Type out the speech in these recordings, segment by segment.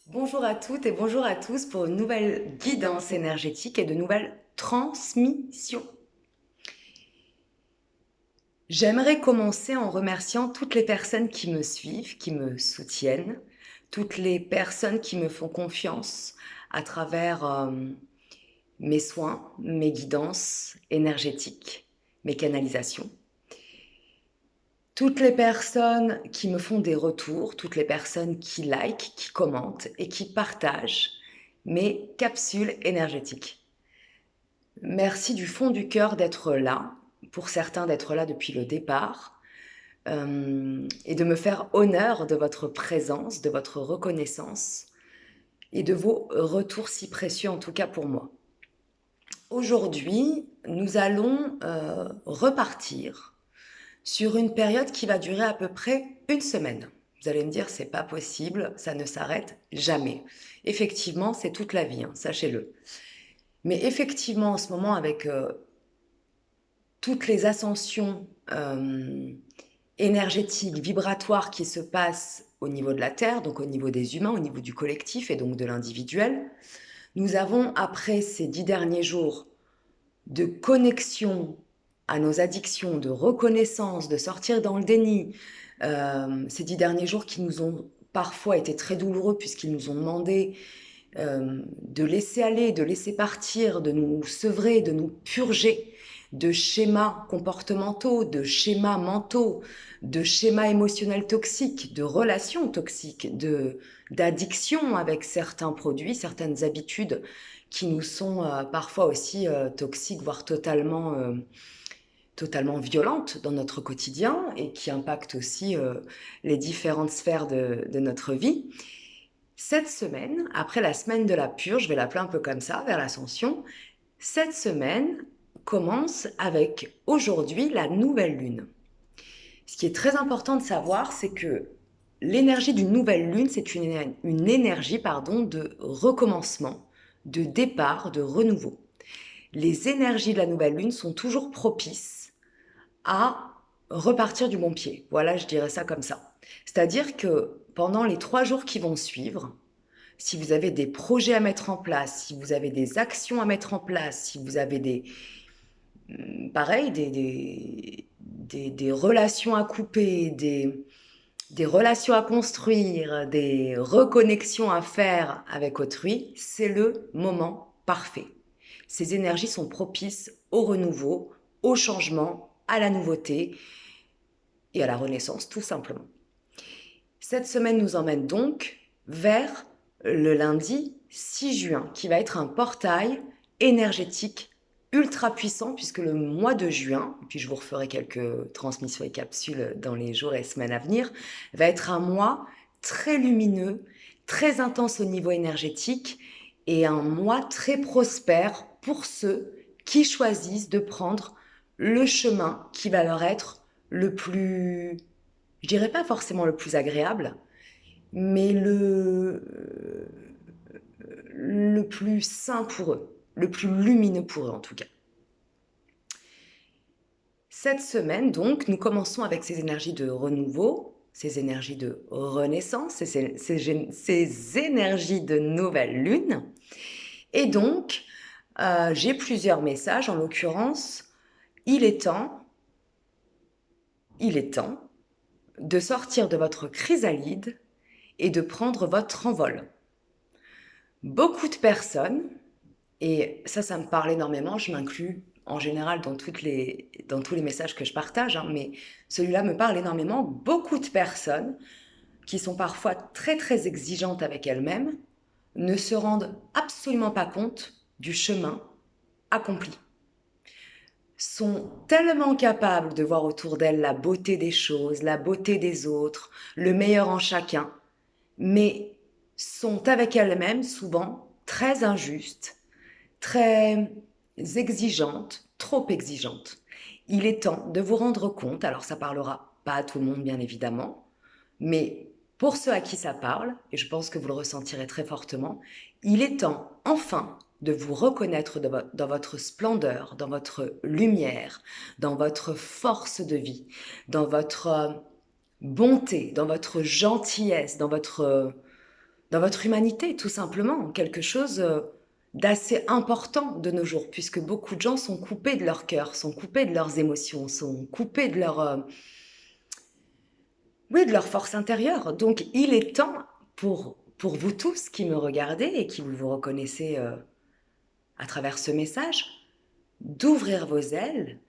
Bonjour à toutes et bonjour à tous pour une nouvelle guidance énergétique et de nouvelles transmissions. J'aimerais commencer en remerciant toutes les personnes qui me suivent, qui me soutiennent, toutes les personnes qui me font confiance à travers mes soins, mes guidances énergétiques, mes canalisations. Toutes les personnes qui me font des retours, toutes les personnes qui likent, qui commentent et qui partagent mes capsules énergétiques. Merci du fond du cœur d'être là, pour certains d'être là depuis le départ, et de me faire honneur de votre présence, de votre reconnaissance et de vos retours si précieux, en tout cas pour moi. Aujourd'hui, nous allons repartir sur une période qui va durer à peu près une semaine. Vous allez me dire, c'est pas possible, ça ne s'arrête jamais. Effectivement, c'est toute la vie, hein, sachez-le. Mais effectivement, en ce moment, avec toutes les ascensions énergétiques, vibratoires qui se passent au niveau de la Terre, donc au niveau des humains, au niveau du collectif et donc de l'individuel, nous avons, après ces 10 derniers jours de connexion à nos addictions, de reconnaissance, de sortir dans le déni, ces 10 derniers jours qui nous ont parfois été très douloureux puisqu'ils nous ont demandé de laisser aller, de laisser partir, de nous sevrer, de nous purger de schémas comportementaux, de schémas mentaux, de schémas émotionnels toxiques, de relations toxiques, d'addiction avec certains produits, certaines habitudes qui nous sont parfois aussi toxiques, voire totalement violentes dans notre quotidien et qui impactent aussi les différentes sphères de notre vie. Cette semaine, après la semaine de la purge, je vais l'appeler un peu comme ça, vers l'ascension, cette semaine commence avec aujourd'hui la nouvelle lune. Ce qui est très important de savoir, c'est que l'énergie d'une nouvelle lune, c'est une énergie de recommencement, de départ, de renouveau. Les énergies de la nouvelle lune sont toujours propices à repartir du bon pied. Voilà, je dirais ça comme ça. C'est-à-dire que pendant les 3 jours qui vont suivre, si vous avez des projets à mettre en place, si vous avez des actions à mettre en place, si vous avez pareil, des relations à couper, des relations à construire, des reconnexions à faire avec autrui, c'est le moment parfait. Ces énergies sont propices au renouveau, au changement, à la nouveauté et à la renaissance, tout simplement. Cette semaine nous emmène donc vers le lundi 6 juin, qui va être un portail énergétique ultra puissant, puisque le mois de juin, puis je vous referai quelques transmissions et capsules dans les jours et semaines à venir, va être un mois très lumineux, très intense au niveau énergétique, et un mois très prospère pour ceux qui choisissent de prendre le chemin qui va leur être le plus, je dirais pas forcément le plus agréable, mais le plus sain pour eux, le plus lumineux pour eux en tout cas. Cette semaine, donc, nous commençons avec ces énergies de renouveau, ces énergies de renaissance, ces énergies de nouvelle lune. Et donc, j'ai plusieurs messages, en l'occurrence, il est temps de sortir de votre chrysalide et de prendre votre envol. Beaucoup de personnes, et ça me parle énormément, je m'inclus en général dans tous les messages que je partage, hein, mais celui-là me parle énormément. Beaucoup de personnes qui sont parfois très très exigeantes avec elles-mêmes ne se rendent absolument pas compte du chemin accompli. Sont tellement capables de voir autour d'elles la beauté des choses, la beauté des autres, le meilleur en chacun, mais sont avec elles-mêmes souvent très injustes, très exigeantes, trop exigeantes. Il est temps de vous rendre compte, alors ça parlera pas à tout le monde bien évidemment, mais pour ceux à qui ça parle, et je pense que vous le ressentirez très fortement, il est temps enfin de vous reconnaître dans votre splendeur, dans votre lumière, dans votre force de vie, dans votre bonté, dans votre gentillesse, dans votre dans votre humanité, tout simplement, quelque chose d'assez important de nos jours, puisque beaucoup de gens sont coupés de leur cœur, sont coupés de leurs émotions, sont coupés de oui, de leur force intérieure. Donc, il est temps pour vous tous qui me regardez et qui vous reconnaissez à travers ce message, d'ouvrir vos ailes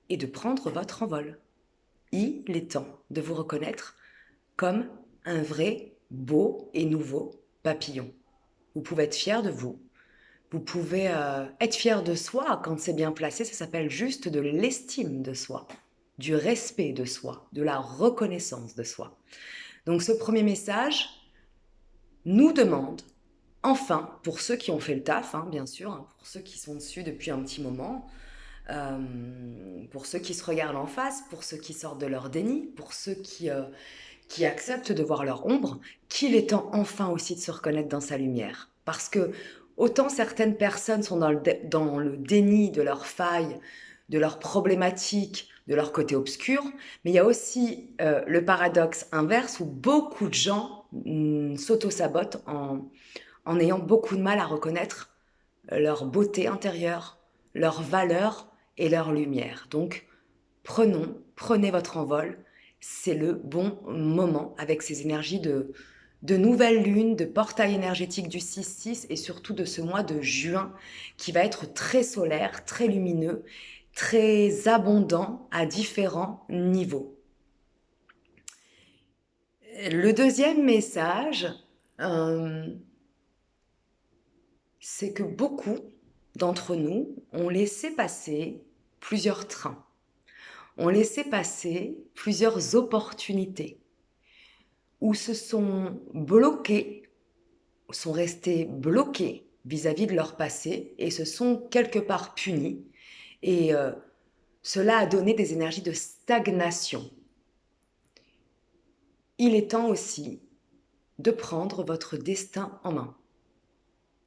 et de prendre votre envol. Il est temps de vous reconnaître comme un vrai, beau et nouveau papillon. Vous pouvez être fier de vous. Vous pouvez être fier de soi quand c'est bien placé. Ça s'appelle juste de l'estime de soi, du respect de soi, de la reconnaissance de soi. Donc ce premier message nous demande, enfin, pour ceux qui ont fait le taf, hein, bien sûr, hein, pour ceux qui sont dessus depuis un petit moment, pour ceux qui se regardent en face, pour ceux qui sortent de leur déni, pour ceux qui acceptent de voir leur ombre, qu'il est temps enfin aussi de se reconnaître dans sa lumière. Parce que autant certaines personnes sont dans le déni de leurs failles, de leurs problématiques, de leur côté obscur, mais il y a aussi le paradoxe inverse où beaucoup de gens s'auto-sabotent en ayant beaucoup de mal à reconnaître leur beauté intérieure, leur valeur et leur lumière. Donc, prenez votre envol. C'est le bon moment avec ces énergies de nouvelle lune, de portail énergétique du 6-6 et surtout de ce mois de juin qui va être très solaire, très lumineux, très abondant à différents niveaux. Le deuxième message, c'est que beaucoup d'entre nous ont laissé passer plusieurs trains, ont laissé passer plusieurs opportunités, ou se sont bloqués, sont restés bloqués vis-à-vis de leur passé et se sont quelque part punis. Et cela a donné des énergies de stagnation. Il est temps aussi de prendre votre destin en main.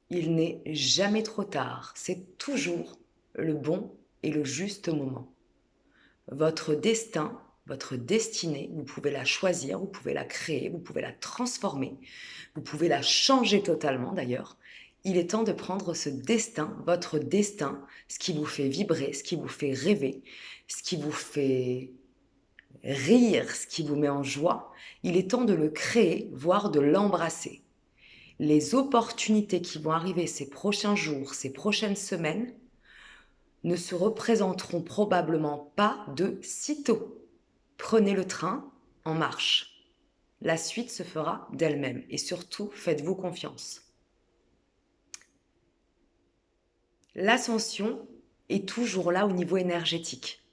Il n'est jamais trop tard, c'est toujours le bon et le juste moment. Votre destin, votre destinée, vous pouvez la choisir, vous pouvez la créer, vous pouvez la transformer, vous pouvez la changer totalement d'ailleurs. Il est temps de prendre ce destin, votre destin, ce qui vous fait vibrer, ce qui vous fait rêver, ce qui vous fait rire, ce qui vous met en joie. Il est temps de le créer, voire de l'embrasser. Les opportunités qui vont arriver ces prochains jours, ces prochaines semaines, ne se représenteront probablement pas de sitôt. Prenez le train, en marche. La suite se fera d'elle-même et surtout, faites-vous confiance. L'ascension est toujours là au niveau énergétique.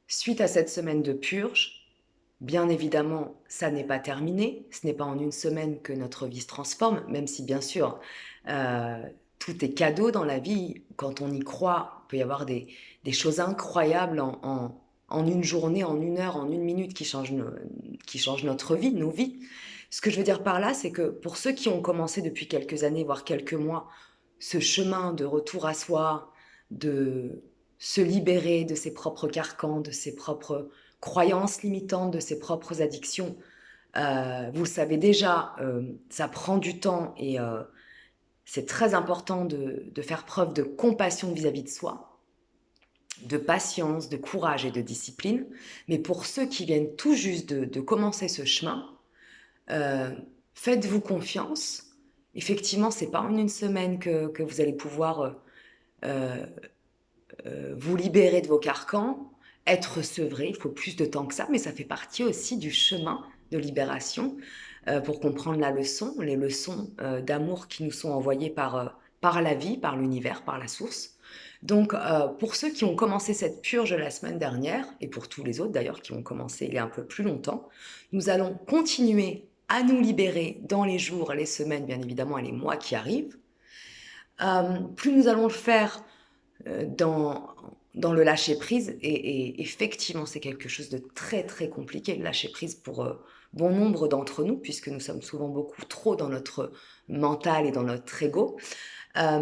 Suite à cette semaine de purge, bien évidemment, ça n'est pas terminé. Ce n'est pas en une semaine que notre vie se transforme, même si bien sûr, tout est cadeau dans la vie. Quand on y croit, il peut y avoir des choses incroyables en une journée, en une heure, en une minute qui changent notre vie, nos vies. Ce que je veux dire par là, c'est que pour ceux qui ont commencé depuis quelques années, voire quelques mois, ce chemin de retour à soi, de se libérer de ses propres carcans, de ses propres croyances limitantes, de ses propres addictions, vous le savez déjà, ça prend du temps et c'est très important de faire preuve de compassion vis-à-vis de soi, de patience, de courage et de discipline. Mais pour ceux qui viennent tout juste de commencer ce chemin, faites-vous confiance. Effectivement, c'est pas en une semaine que vous allez pouvoir vous libérer de vos carcans, être sevré. Il faut plus de temps que ça, mais ça fait partie aussi du chemin de libération pour comprendre la leçon, les leçons d'amour qui nous sont envoyées par la vie, par l'univers, par la source. Donc, pour ceux qui ont commencé cette purge la semaine dernière, et pour tous les autres d'ailleurs qui ont commencé il y a un peu plus longtemps, nous allons continuer à nous libérer dans les jours, les semaines, bien évidemment, et les mois qui arrivent. Plus nous allons le faire dans le lâcher-prise, et effectivement, c'est quelque chose de très, très compliqué, le lâcher-prise pour bon nombre d'entre nous, puisque nous sommes souvent beaucoup trop dans notre mental et dans notre ego. Ça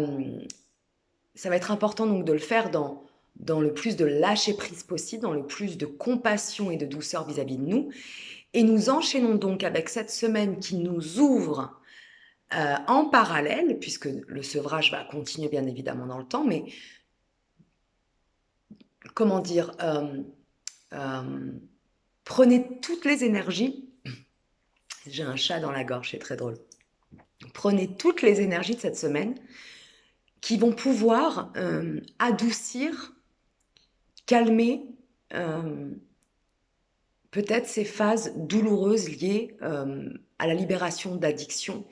va être important donc de le faire dans le plus de lâcher-prise possible, dans le plus de compassion et de douceur vis-à-vis de nous, Et nous enchaînons donc avec cette semaine qui nous ouvre en parallèle, puisque le sevrage va continuer bien évidemment dans le temps, mais comment dire, prenez toutes les énergies, j'ai un chat dans la gorge, c'est très drôle, prenez toutes les énergies de cette semaine qui vont pouvoir adoucir, calmer peut-être ces phases douloureuses liées à la libération d'addictions,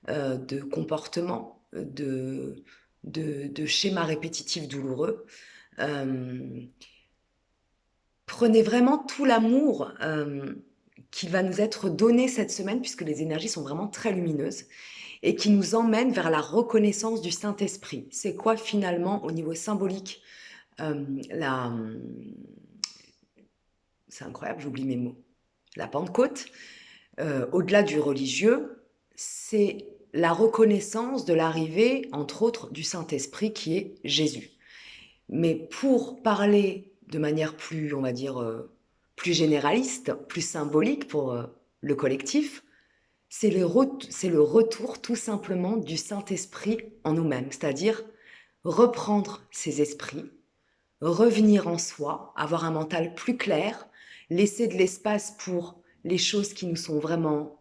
de comportements, de schémas répétitifs douloureux. Prenez vraiment tout l'amour qui va nous être donné cette semaine, puisque les énergies sont vraiment très lumineuses, et qui nous emmène vers la reconnaissance du Saint-Esprit. C'est quoi finalement au niveau symbolique c'est incroyable, j'oublie mes mots. La Pentecôte, au-delà du religieux, c'est la reconnaissance de l'arrivée, entre autres, du Saint-Esprit qui est Jésus. Mais pour parler de manière plus, on va dire, plus généraliste, plus symbolique pour le collectif, c'est le retour tout simplement du Saint-Esprit en nous-mêmes, c'est-à-dire reprendre ses esprits, revenir en soi, avoir un mental plus clair, laisser de l'espace pour les choses qui nous sont vraiment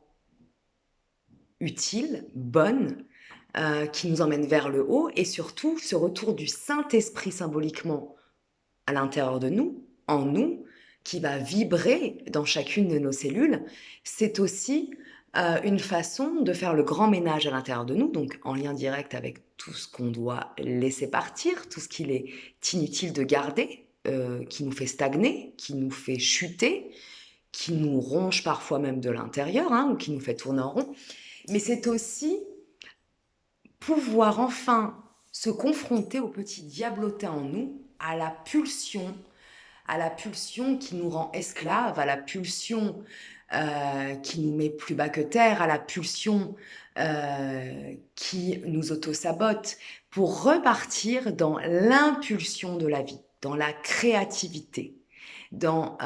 utiles, bonnes, qui nous emmènent vers le haut, et surtout ce retour du Saint-Esprit symboliquement à l'intérieur de nous, en nous, qui va vibrer dans chacune de nos cellules, c'est aussi une façon de faire le grand ménage à l'intérieur de nous, donc en lien direct avec tout ce qu'on doit laisser partir, tout ce qu'il est inutile de garder, qui nous fait stagner, qui nous fait chuter, qui nous ronge parfois même de l'intérieur, hein, ou qui nous fait tourner en rond. Mais c'est aussi pouvoir enfin se confronter au petit diablotin en nous, à la pulsion qui nous rend esclaves, à la pulsion qui nous met plus bas que terre, à la pulsion qui nous auto-sabote, pour repartir dans l'impulsion de la vie, dans la créativité, dans...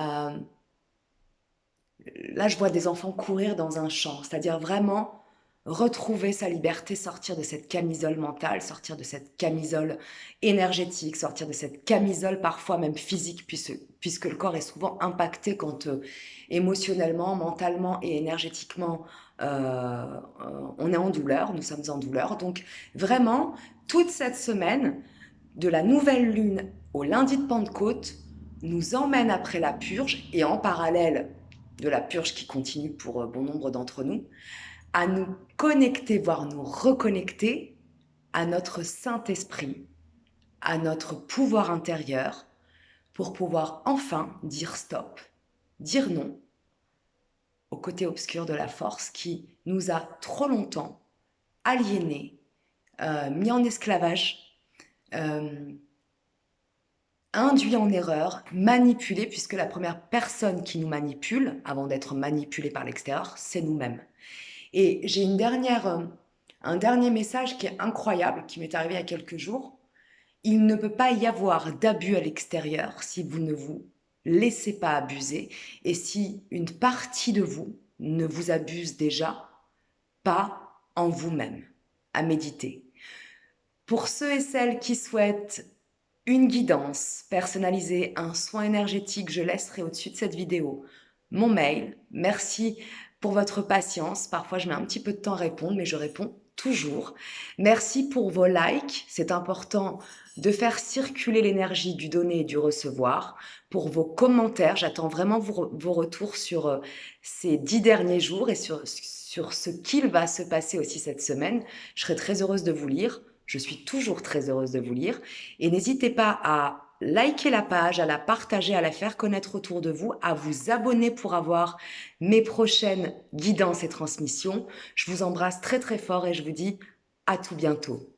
là, je vois des enfants courir dans un champ, c'est-à-dire vraiment retrouver sa liberté, sortir de cette camisole mentale, sortir de cette camisole énergétique, sortir de cette camisole parfois même physique, puisque le corps est souvent impacté quand émotionnellement, mentalement et énergétiquement on est en douleur, nous sommes en douleur. Donc vraiment, toute cette semaine, de la nouvelle lune au lundi de Pentecôte, nous emmène après la purge, et en parallèle de la purge qui continue pour bon nombre d'entre nous, à nous connecter, voire nous reconnecter à notre Saint-Esprit, à notre pouvoir intérieur, pour pouvoir enfin dire stop, dire non au côté obscur de la force qui nous a trop longtemps aliénés, mis en esclavage, induit en erreur, manipulé, puisque la première personne qui nous manipule, avant d'être manipulé par l'extérieur, c'est nous-mêmes. Et j'ai un dernier message qui est incroyable, qui m'est arrivé il y a quelques jours. Il ne peut pas y avoir d'abus à l'extérieur si vous ne vous laissez pas abuser, et si une partie de vous ne vous abuse déjà pas en vous-même. À méditer. Pour ceux et celles qui souhaitent une guidance personnalisée, un soin énergétique, je laisserai au-dessus de cette vidéo mon mail. Merci pour votre patience. Parfois, je mets un petit peu de temps à répondre, mais je réponds toujours. Merci pour vos likes. C'est important de faire circuler l'énergie du donner et du recevoir. Pour vos commentaires, j'attends vraiment vos retours sur ces 10 derniers jours et sur ce qu'il va se passer aussi cette semaine. Je serai très heureuse de vous lire. Je suis toujours très heureuse de vous lire. Et n'hésitez pas à liker la page, à la partager, à la faire connaître autour de vous, à vous abonner pour avoir mes prochaines guidances et transmissions. Je vous embrasse très très fort et je vous dis à tout bientôt.